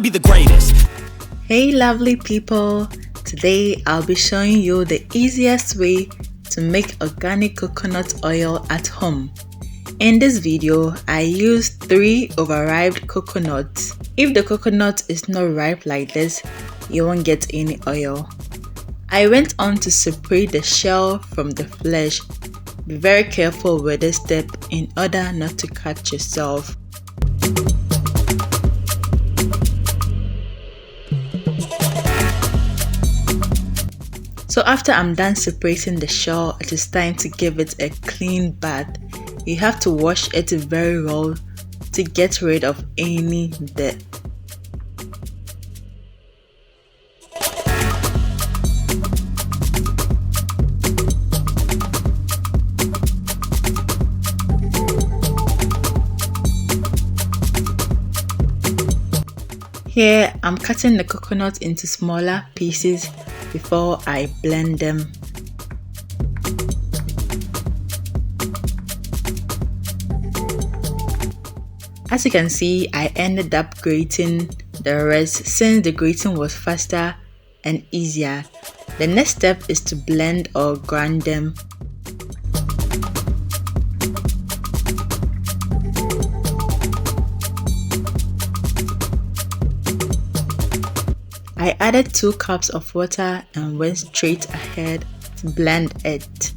to be the greatest. Hey lovely people, today I'll be showing you the easiest way to make organic coconut oil at home. In this video, I used 3 overripe coconuts. If the coconut is not ripe like this, you won't get any oil. I went on to separate the shell from the flesh. Be very careful with this step in order not to cut yourself. So after I'm done separating the shell, it is time to give it a clean bath. You have to wash it very well to get rid of any dirt. Here, I'm cutting the coconut into smaller pieces before I blend them. As you can see, I ended up grating the rest since the grating was faster and easier. The next step is to blend or grind them. I added 2 cups of water and went straight ahead to blend it.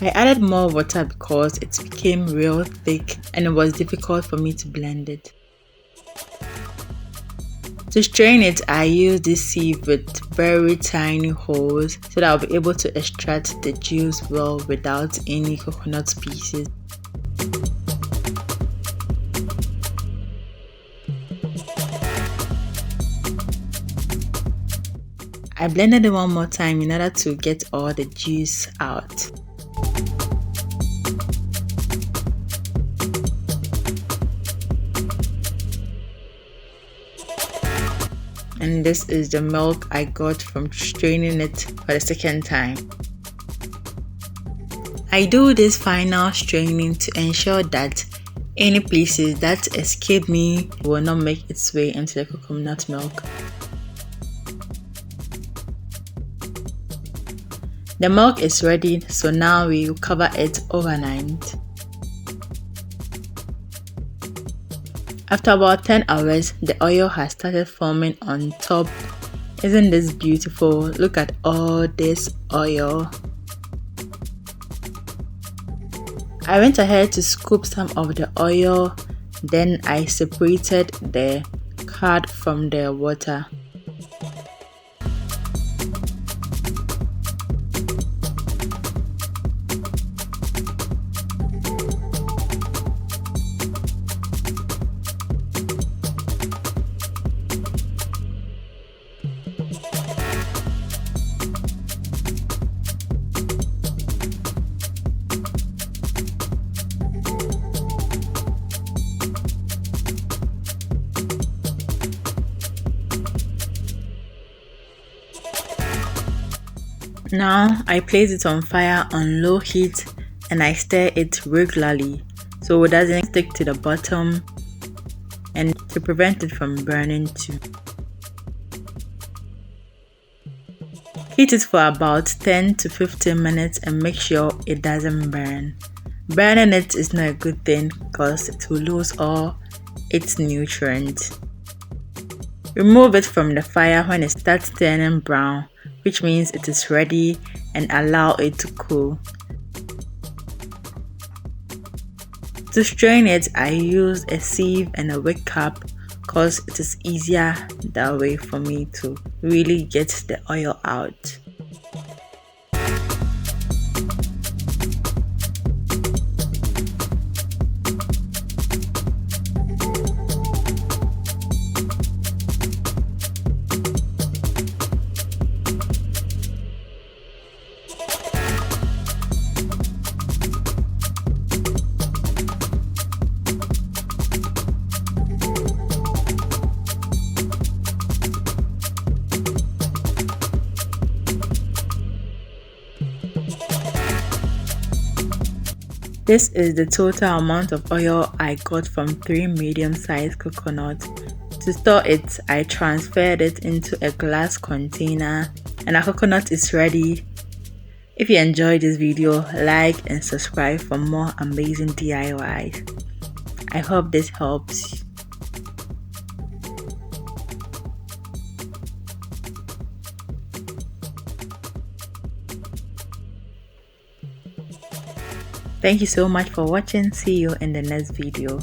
I added more water because it became real thick and it was difficult for me to blend it. To strain it, I used this sieve with very tiny holes so that I'll be able to extract the juice well without any coconut pieces. I blended it one more time in order to get all the juice out. And this is the milk I got from straining it for the second time. I do this final straining to ensure that any pieces that escape me will not make its way into the coconut milk. The milk is ready, so now we will cover it overnight. After about 10 hours, the oil has started forming on top. Isn't this beautiful? Look at all this oil. I went ahead to scoop some of the oil, then I separated the curd from the water. Now I place it on fire on low heat and I stir it regularly so it doesn't stick to the bottom and to prevent it from burning too. Heat it for about 10 to 15 minutes and make sure it doesn't burn. Burning it is not a good thing because it will lose all its nutrients. Remove it from the fire when it starts turning brown, which means it is ready, and allow it to cool. To strain it, I use a sieve and a wig cap because it is easier that way for me to really get the oil out. This is the total amount of oil I got from 3 medium-sized coconuts. To store it, I transferred it into a glass container and our coconut is ready. If you enjoyed this video, like and subscribe for more amazing DIYs. I hope this helps. Thank you so much for watching. See you in the next video.